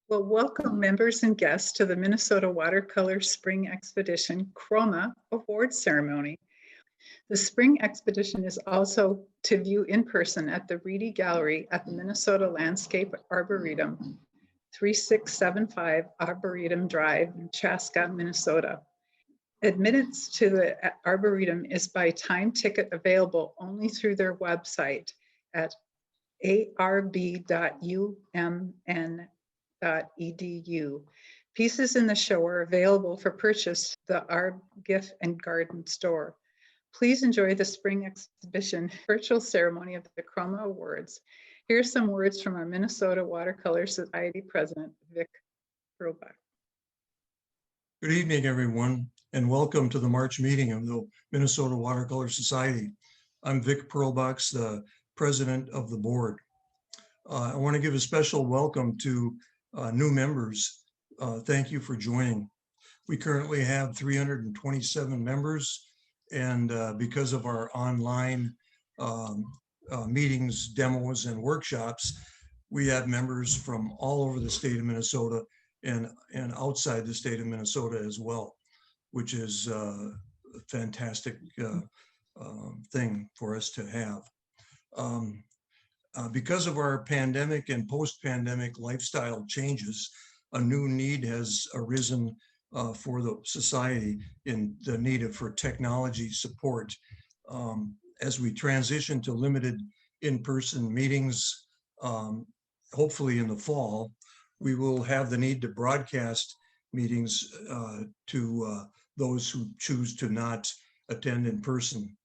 Well, welcome members and guests to the Minnesota Watercolor Spring Expedition Chroma Award Ceremony. The Spring Expedition is also to view in person at the Reedy Gallery at the Minnesota Landscape Arboretum, 3675 Arboretum Drive in Chaska, Minnesota. Admittance to the Arboretum is by time ticket, available only through their website at arb.umn.edu. Pieces in the show are available for purchase at the Arb Gift and Garden store. Please enjoy the Spring Exhibition virtual ceremony of the Chroma Awards. Here's some words from our Minnesota Watercolor Society President, Vic Perlbach. Good evening, everyone, and welcome to the March meeting of the Minnesota Watercolor Society. I'm Vic Perlbach, the president of the board. I want to give a special welcome to new members. Thank you for joining. We currently have 327 members, and because of our online meetings, demos, and workshops, we have members from all over the state of Minnesota and outside the state of Minnesota as well, which is a fantastic thing for us to have. Because of our pandemic and post-pandemic lifestyle changes, a new need has arisen for the society in the need for technology support. As we transition to limited in-person meetings, hopefully in the fall, we will have the need to broadcast meetings to those who choose to not attend in person.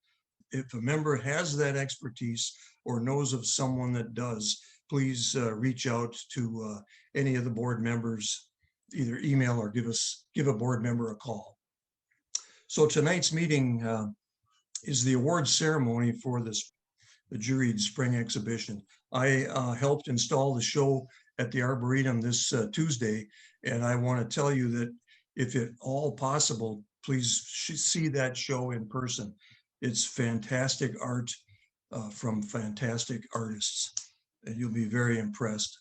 If a member has that expertise or knows of someone that does, please reach out to any of the board members, either email or give a board member a call. So tonight's meeting is the award ceremony for the Juried Spring Exhibition. I helped install the show at the Arboretum this Tuesday, and I want to tell you that if at all possible, please see that show in person. It's fantastic art from fantastic artists, and you'll be very impressed.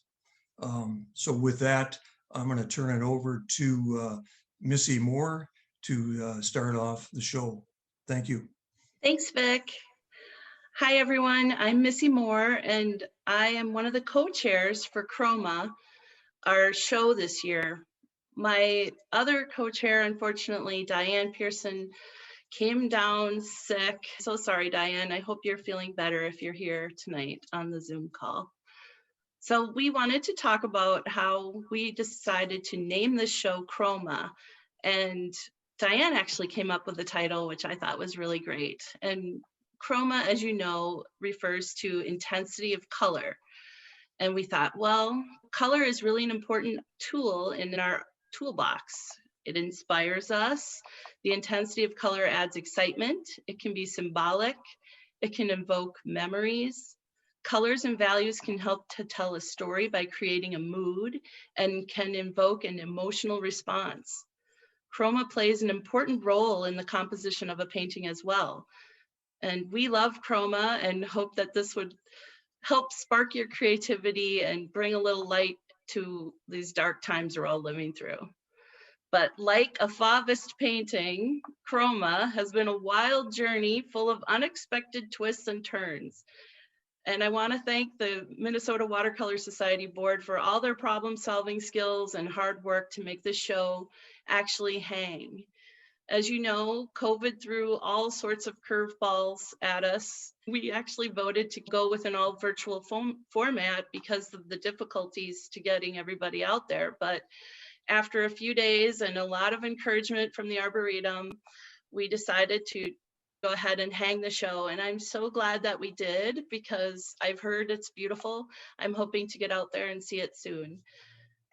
So with that, I'm going to turn it over to Missy Moore to start off the show. Thank you. Thanks, Vic. Hi, everyone. I'm Missy Moore, and I am one of the co-chairs for Chroma, our show this year. My other co-chair, unfortunately, Diane Pearson, came down sick. So sorry, Diane. I hope you're feeling better if you're here tonight on the Zoom call. So we wanted to talk about how we decided to name this show Chroma. And Diane actually came up with the title, which I thought was really great. And Chroma, as you know, refers to intensity of color. And we thought, well, color is really an important tool in our toolbox. It inspires us. The intensity of color adds excitement. It can be symbolic. It can invoke memories. Colors and values can help to tell a story by creating a mood and can invoke an emotional response. Chroma plays an important role in the composition of a painting as well. And we love Chroma and hope that this would help spark your creativity and bring a little light to these dark times we're all living through. But like a Fauvist painting, Chroma has been a wild journey full of unexpected twists and turns. And I want to thank the Minnesota Watercolor Society board for all their problem-solving skills and hard work to make this show actually hang. As you know, COVID threw all sorts of curveballs at us. We actually voted to go with an all virtual format because of the difficulties to getting everybody out there. But after a few days and a lot of encouragement from the Arboretum, we decided to go ahead and hang the show. And I'm so glad that we did because I've heard it's beautiful. I'm hoping to get out there and see it soon.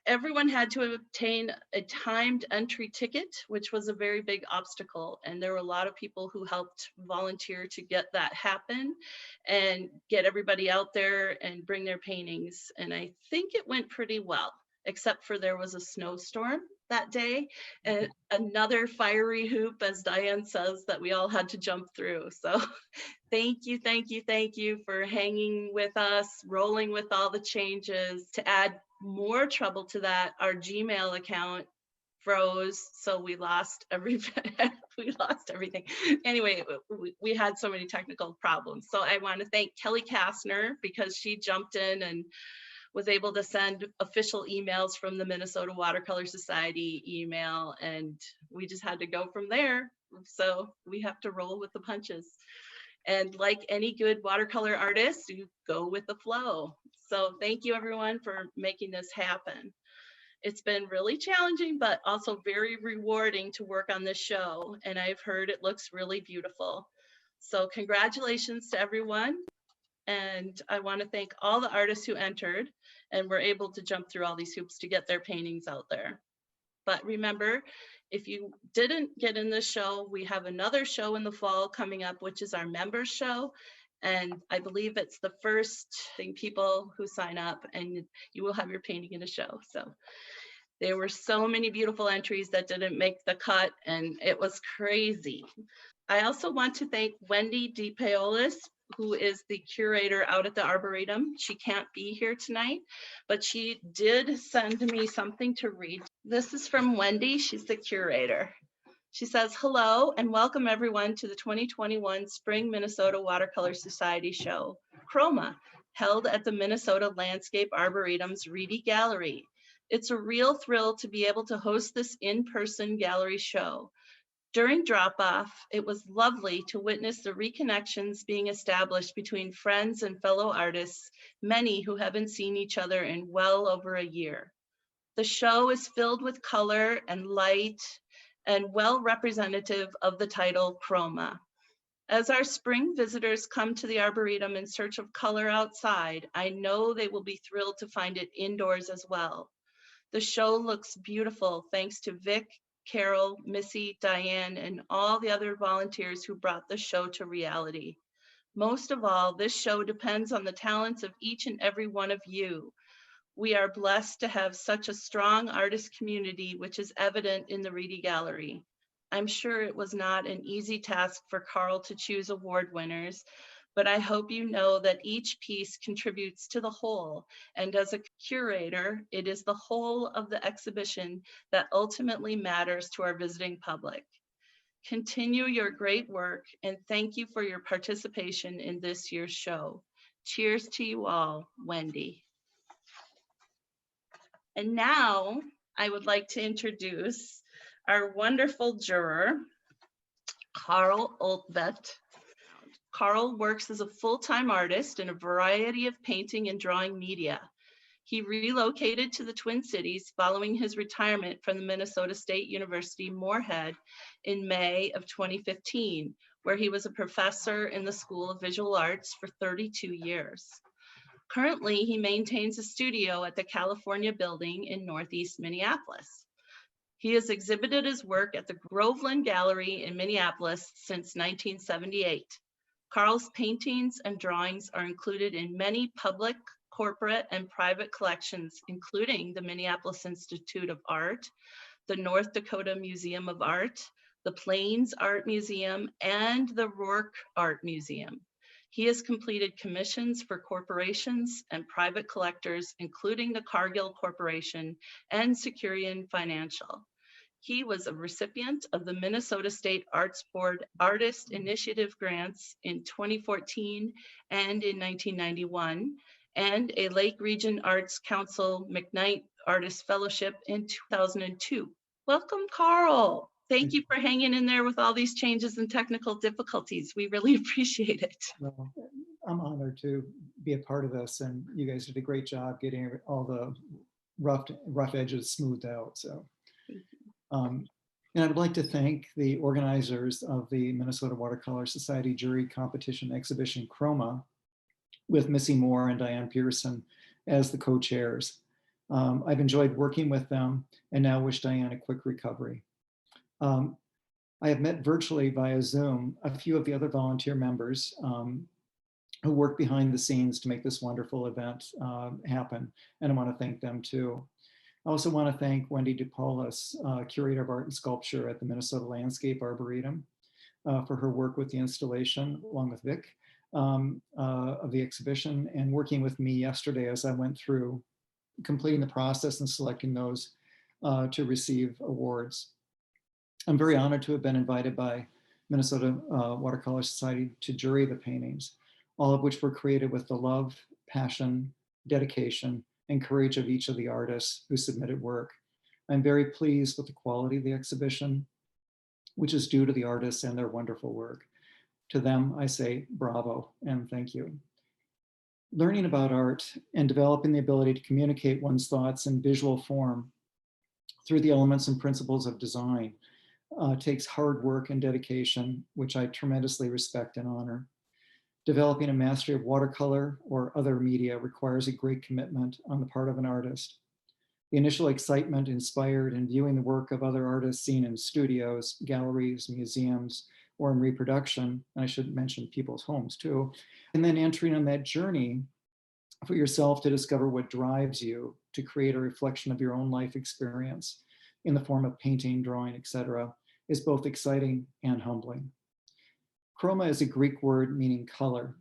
Everyone had to obtain a timed entry ticket, which was a very big obstacle. And there were a lot of people who helped volunteer to get that happen and get everybody out there and bring their paintings. And I think it went pretty well, except for there was a snowstorm that day and another fiery hoop, as Diane says, that we all had to jump through. So thank you for hanging with us, rolling with all the changes to add more trouble to that, our Gmail account froze, so we lost we lost everything. Anyway, we had so many technical problems. So I want to thank Kelly Kastner, because she jumped in and was able to send official emails from the Minnesota Watercolor Society email, and we just had to go from there. So we have to roll with the punches. And like any good watercolor artist, you go with the flow. So thank you everyone for making this happen. It's been really challenging, but also very rewarding to work on this show. And I've heard it looks really beautiful. So congratulations to everyone. And I want to thank all the artists who entered and were able to jump through all these hoops to get their paintings out there. But remember, if you didn't get in this show, we have another show in the fall coming up, which is our members show. And I believe it's the first thing people who sign up, and you will have your painting in a show. So there were so many beautiful entries that didn't make the cut, and it was crazy. I also want to thank Wendy DePaolis, who is the curator out at the Arboretum. She can't be here tonight, but she did send me something to read. This is from Wendy. She's the curator. She says, hello and welcome everyone to the 2021 Spring Minnesota Watercolor Society show, Chroma, held at the Minnesota Landscape Arboretum's Reedy Gallery. It's a real thrill to be able to host this in-person gallery show. During drop-off, it was lovely to witness the reconnections being established between friends and fellow artists, many who haven't seen each other in well over a year. The show is filled with color and light and well representative of the title Chroma. As our spring visitors come to the Arboretum in search of color outside, I know they will be thrilled to find it indoors as well. The show looks beautiful thanks to Vic, Carol, Missy, Diane, and all the other volunteers who brought the show to reality. Most of all, this show depends on the talents of each and every one of you. We are blessed to have such a strong artist community, which is evident in the Reedy Gallery. I'm sure it was not an easy task for Carl to choose award winners, but I hope you know that each piece contributes to the whole. And as a curator, it is the whole of the exhibition that ultimately matters to our visiting public. Continue your great work, and thank you for your participation in this year's show. Cheers to you all, Wendy. And now I would like to introduce our wonderful juror, Carl Oltvedt. Carl works as a full-time artist in a variety of painting and drawing media. He relocated to the Twin Cities following his retirement from the Minnesota State University Moorhead in May of 2015, where he was a professor in the School of Visual Arts for 32 years. Currently, he maintains a studio at the California Building in Northeast Minneapolis. He has exhibited his work at the Groveland Gallery in Minneapolis since 1978. Carl's paintings and drawings are included in many public, corporate, and private collections, including the Minneapolis Institute of Art, the North Dakota Museum of Art, the Plains Art Museum, and the Rourke Art Museum. He has completed commissions for corporations and private collectors, including the Cargill Corporation and Securian Financial. He was a recipient of the Minnesota State Arts Board Artist Initiative Grants in 2014 and in 1991, and a Lake Region Arts Council McKnight Artist Fellowship in 2002. Welcome, Carl. Thank you for hanging in there with all these changes and technical difficulties. We really appreciate it. Well, I'm honored to be a part of this, and you guys did a great job getting all the rough edges smoothed out. So, and I'd like to thank the organizers of the Minnesota Watercolor Society Juried Competition Exhibition Chroma, with Missy Moore and Diane Pearson as the co-chairs. I've enjoyed working with them and now wish Diane a quick recovery. I have met virtually via Zoom a few of the other volunteer members who work behind the scenes to make this wonderful event happen, and I want to thank them too. I also want to thank Wendy DePaolis, Curator of Art and Sculpture at the Minnesota Landscape Arboretum, for her work with the installation, along with Vic, of the exhibition, and working with me yesterday as I went through completing the process and selecting those to receive awards. I'm very honored to have been invited by Minnesota Watercolor Society to jury the paintings, all of which were created with the love, passion, dedication, and courage of each of the artists who submitted work. I'm very pleased with the quality of the exhibition, which is due to the artists and their wonderful work. To them, I say bravo and thank you. Learning about art and developing the ability to communicate one's thoughts in visual form through the elements and principles of design takes hard work and dedication, which I tremendously respect and honor. Developing a mastery of watercolor or other media requires a great commitment on the part of an artist. The initial excitement inspired in viewing the work of other artists seen in studios, galleries, museums, or in reproduction, and I should mention people's homes too, and then entering on that journey for yourself to discover what drives you to create a reflection of your own life experience in the form of painting, drawing, etc., is both exciting and humbling. Chroma is a Greek word meaning color.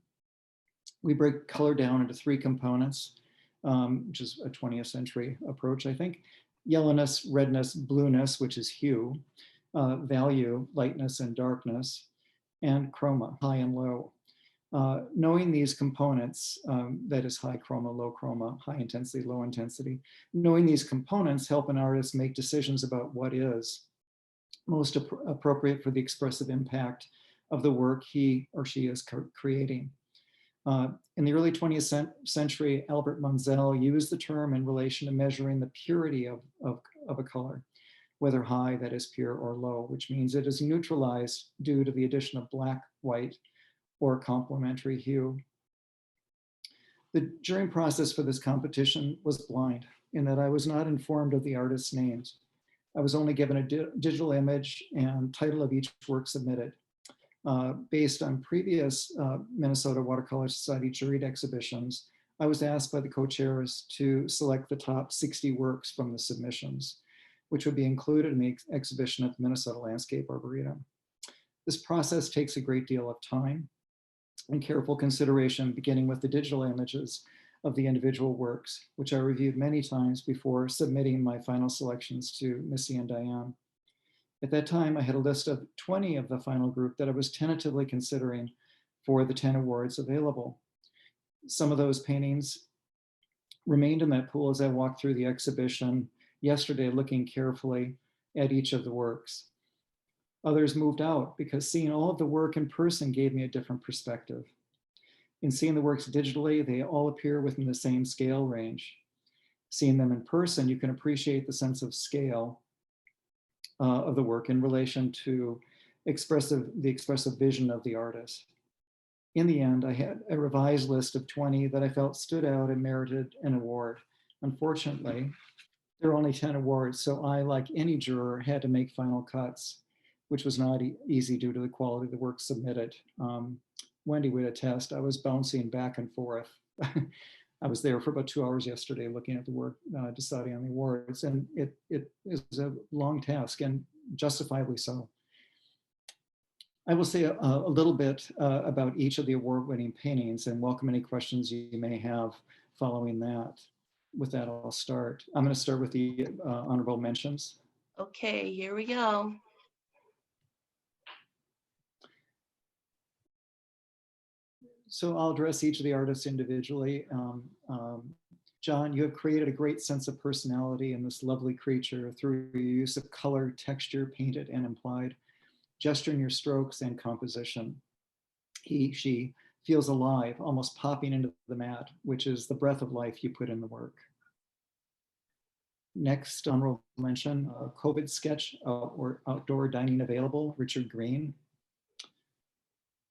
We break color down into three components, which is a 20th century approach, I think. Yellowness, redness, blueness, which is hue, value, lightness and darkness, and chroma, high and low. Knowing these components, that is high chroma, low chroma, high intensity, low intensity, knowing these components help an artist make decisions about what is most appropriate for the expressive impact of the work he or she is creating. In the early 20th century, Albert Munsell used the term in relation to measuring the purity of a color, whether high, that is pure, or low, which means it is neutralized due to the addition of black, white, or complementary hue. The jury process for this competition was blind in that I was not informed of the artists' names. I was only given a digital image and title of each work submitted. Based on previous Minnesota Watercolor Society juried exhibitions, I was asked by the co-chairs to select the top 60 works from the submissions, which would be included in the exhibition at the Minnesota Landscape Arboretum. This process takes a great deal of time and careful consideration, beginning with the digital images of the individual works, which I reviewed many times before submitting my final selections to Missy and Diane. At that time, I had a list of 20 of the final group that I was tentatively considering for the 10 awards available. Some of those paintings remained in that pool as I walked through the exhibition yesterday, looking carefully at each of the works. Others moved out because seeing all of the work in person gave me a different perspective. In seeing the works digitally, they all appear within the same scale range. Seeing them in person, you can appreciate the sense of scale of the work in relation to the expressive vision of the artist. In the end, I had a revised list of 20 that I felt stood out and merited an award. Unfortunately, there are only 10 awards, so I, like any juror, had to make final cuts, which was not easy due to the quality of the work submitted. Wendy would attest, I was bouncing back and forth. I was there for about 2 hours yesterday looking at the work, deciding on the awards, and it is a long task, and justifiably so. I will say a little bit about each of the award-winning paintings and welcome any questions you may have following that. With that, I'll start. I'm going to start with the honorable mentions. Okay, here we go. So I'll address each of the artists individually. John, you have created a great sense of personality in this lovely creature through your use of color, texture, painted and implied, gesture in your strokes and composition. She feels alive, almost popping into the mat, which is the breath of life you put in the work. Next, honorable mention, COVID sketch or outdoor dining available, Richard Green.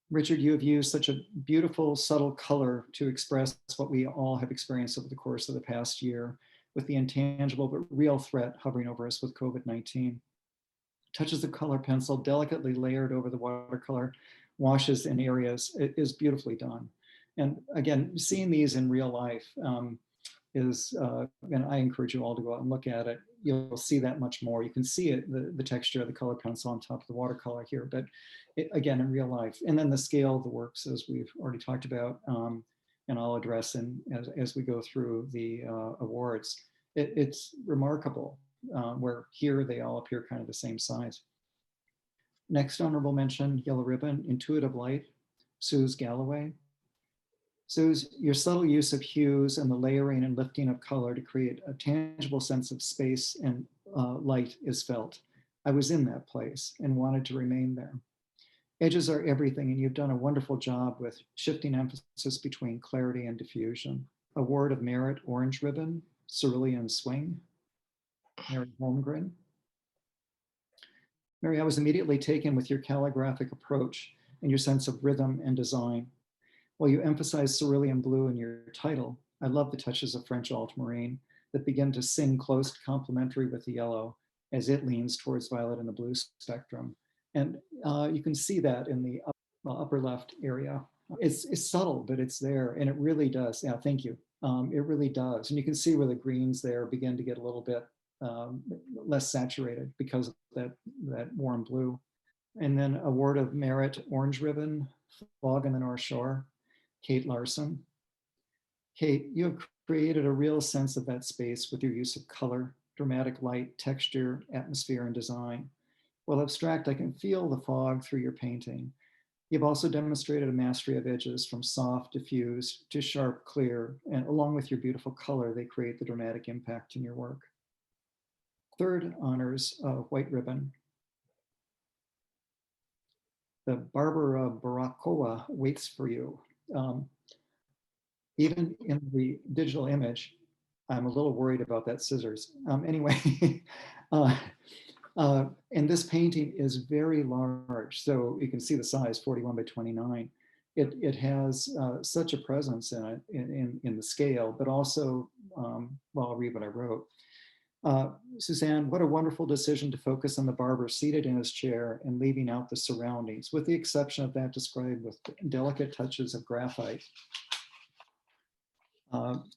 Richard, you have used such a beautiful, subtle color to express what we all have experienced over the course of the past year with the intangible but real threat hovering over us with COVID-19. Touches of color pencil delicately layered over the watercolor washes in areas, it is beautifully done. And again, seeing these in real life and I encourage you all to go out and look at it. You'll see that much more. You can see it, the texture of the color pencil on top of the watercolor here, but again, in real life. And then the scale of the works, as we've already talked about, and I'll address as we go through the awards. It's remarkable where here they all appear kind of the same size. Next honorable mention, Yellow Ribbon, Intuitive Light, Suze Galloway. Suze, your subtle use of hues and the layering and lifting of color to create a tangible sense of space and light is felt. I was in that place and wanted to remain there. Edges are everything, and you've done a wonderful job with shifting emphasis between clarity and diffusion. Award of Merit, Orange Ribbon, Cerulean Swing, Mary Holmgren. Mary, I was immediately taken with your calligraphic approach and your sense of rhythm and design. While you emphasize cerulean blue in your title, I love the touches of French ultramarine that begin to sing close to complementary with the yellow as it leans towards violet in the blue spectrum. And you can see that in the upper left area. It's subtle, but it's there, and it really does. Yeah, thank you. It really does. And you can see where the greens there begin to get a little bit less saturated because of that warm blue. And then Award of Merit, Orange Ribbon, Fog on the North Shore, Kate Larson. Kate, you have created a real sense of that space with your use of color, dramatic light, texture, atmosphere, and design. While abstract, I can feel the fog through your painting. You've also demonstrated a mastery of edges from soft, diffused to sharp, clear, and along with your beautiful color, they create the dramatic impact in your work. Third honors, White Ribbon. The Barbara Barakova waits for you. Even in the digital image, I'm a little worried about that scissors. Anyway, and this painting is very large. So you can see the size, 41 by 29. It has such a presence in it, in the scale, but also, well, I'll read what I wrote. Suzanne, what a wonderful decision to focus on the barber seated in his chair and leaving out the surroundings, with the exception of that described with delicate touches of graphite,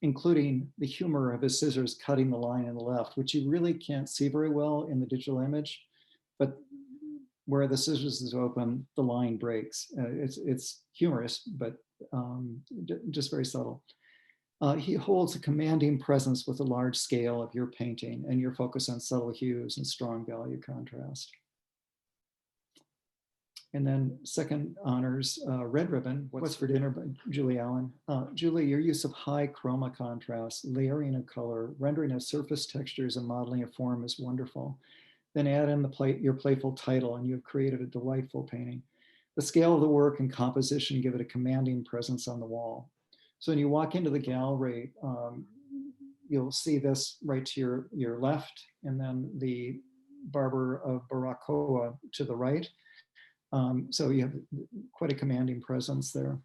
including the humor of his scissors cutting the line on the left, which you really can't see very well in the digital image, but where the scissors is open, the line breaks. It's humorous, but just very subtle. He holds a commanding presence with a large scale of your painting and your focus on subtle hues and strong value contrast. And then second honors, Red Ribbon, What's for Dinner by Julie Allen. Julie, your use of high chroma contrast, layering of color, rendering of surface textures and modeling of form is wonderful. Then add in your playful title and you've created a delightful painting. The scale of the work and composition give it a commanding presence on the wall. So when you walk into the gallery, you'll see this right to your left, and then the Barber of Barakova to the right. So you have quite a commanding presence there.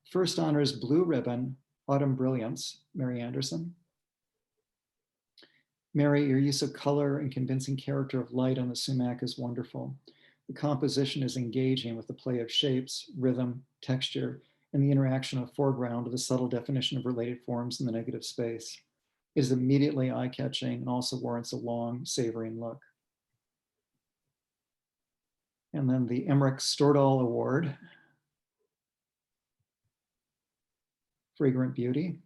First honors Blue Ribbon, Autumn Brilliance, Mary Anderson. Mary, your use of color and convincing character of light on the sumac is wonderful. The composition is engaging with the play of shapes, rhythm, texture, and the interaction of foreground with a subtle definition of related forms in the negative space. It is immediately eye-catching and also warrants a long, savoring look. And then the Emmerich Stordahl Award, Fragrant Beauty.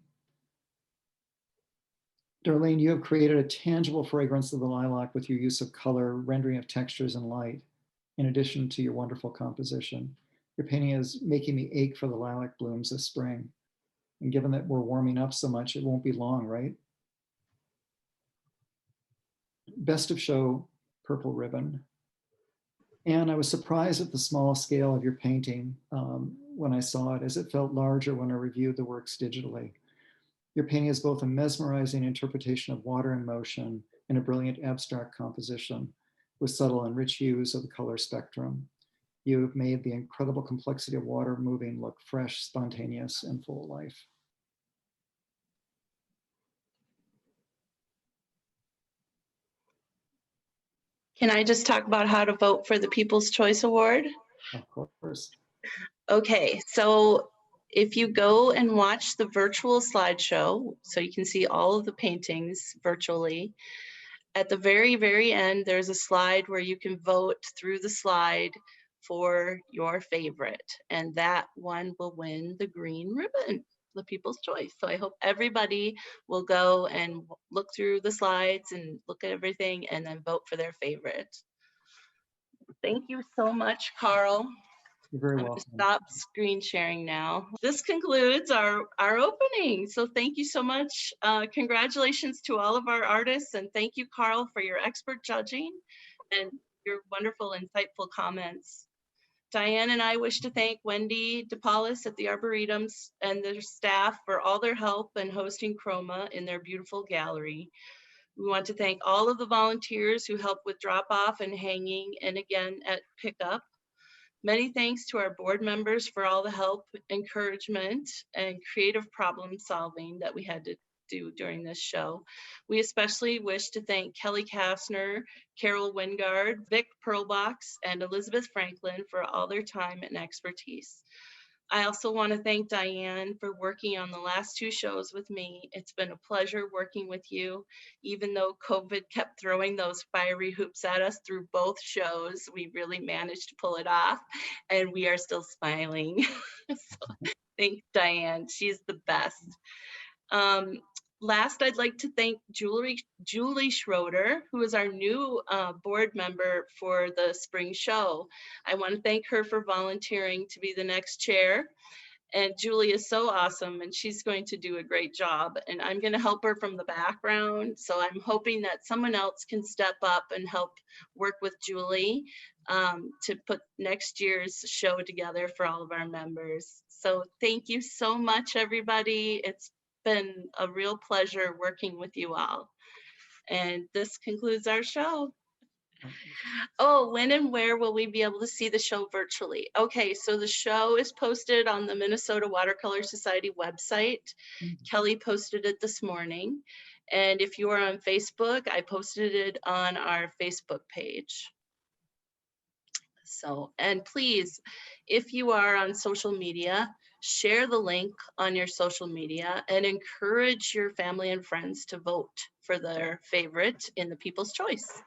Darlene, you have created a tangible fragrance of the lilac with your use of color, rendering of textures and light, in addition to your wonderful composition. Your painting is making me ache for the lilac blooms this spring. And given that we're warming up so much, it won't be long, right? Best of Show, Purple Ribbon. And I was surprised at the small scale of your painting when I saw it, as it felt larger when I reviewed the works digitally. Your painting is both a mesmerizing interpretation of water in motion and a brilliant abstract composition with subtle and rich hues of the color spectrum. You have made the incredible complexity of water moving look fresh, spontaneous, and full of life. Can I just talk about how to vote for the People's Choice Award? Of course. Okay, so if you go and watch the virtual slideshow, so you can see all of the paintings virtually, at the very, very end, there's a slide where you can vote through the slide for your favorite, and that one will win the green ribbon, the People's Choice. So I hope everybody will go and look through the slides and look at everything and then vote for their favorite. Thank you so much, Carl. You're very I'm gonna welcome. stop screen sharing now. This concludes our opening. So thank you so much. Congratulations to all of our artists, and thank you, Carl, for your expert judging and your wonderful, insightful comments. Diane and I wish to thank Wendy DePaulis at the Arboretums and their staff for all their help in hosting Chroma in their beautiful gallery. We want to thank all of the volunteers who help with drop off and hanging, and again at pickup. Many thanks to our board members for all the help, encouragement, and creative problem solving that we had to do during this show. We especially wish to thank Kelly Kastner, Carol Wingard, Vic Perlbox, and Elizabeth Franklin for all their time and expertise. I also want to thank Diane for working on the last two shows with me. It's been a pleasure working with you. Even though COVID kept throwing those fiery hoops at us through both shows, we really managed to pull it off, and we are still smiling. So, thank Diane, she's the best. Last, I'd like to thank Julie Schroeder, who is our new board member for the spring show. I want to thank her for volunteering to be the next chair. And Julie is so awesome, and she's going to do a great job. And I'm going to help her from the background. So I'm hoping that someone else can step up and help work with Julie to put next year's show together for all of our members. So thank you so much, everybody. It's been a real pleasure working with you all. And this concludes our show. Oh, when and where will we be able to see the show virtually? Okay, so the show is posted on the Minnesota Watercolor Society website. Kelly posted it this morning. And if you are on Facebook, I posted it on our Facebook page. So, and please, if you are on social media, share the link on your social media and encourage your family and friends to vote for their favorite in the People's Choice.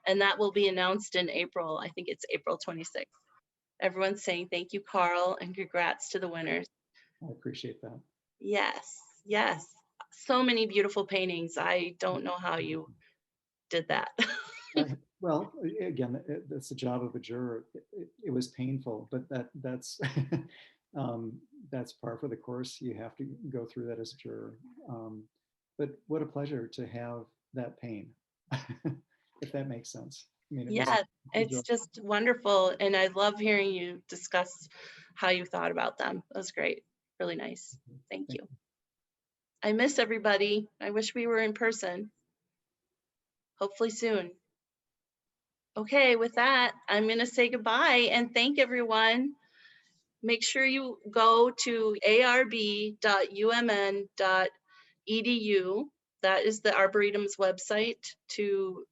And that will be announced in April. I think it's April 26th. Everyone's saying thank you, Carl, and congrats to the winners. I appreciate that. Yes, yes. So many beautiful paintings. I don't know how you did that. Well, again, that's the job of a juror. It was painful, but that's that's par for the course. You have to go through that as a juror. But what a pleasure to have that pain, if that makes sense. I mean, Yeah, it's just wonderful. And I love hearing you discuss how you thought about them. That was great. Really nice. Thank you. I miss everybody. I wish we were in person. Hopefully soon. Okay, with that, I'm going to say goodbye and thank everyone. Make sure you go to arb.umn.edu. That is the Arboretum's website to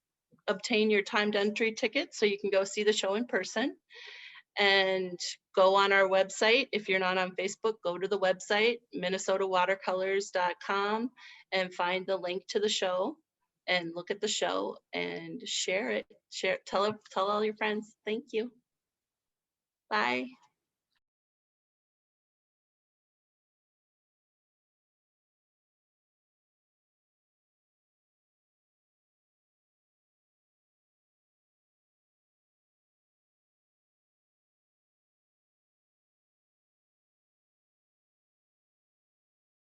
obtain your timed entry ticket so you can go see the show in person. And go on our website. If you're not on Facebook, go to the website, minnesotawatercolors.com, and find the link to the show and look at the show and share it. Tell all your friends. Thank you. Bye.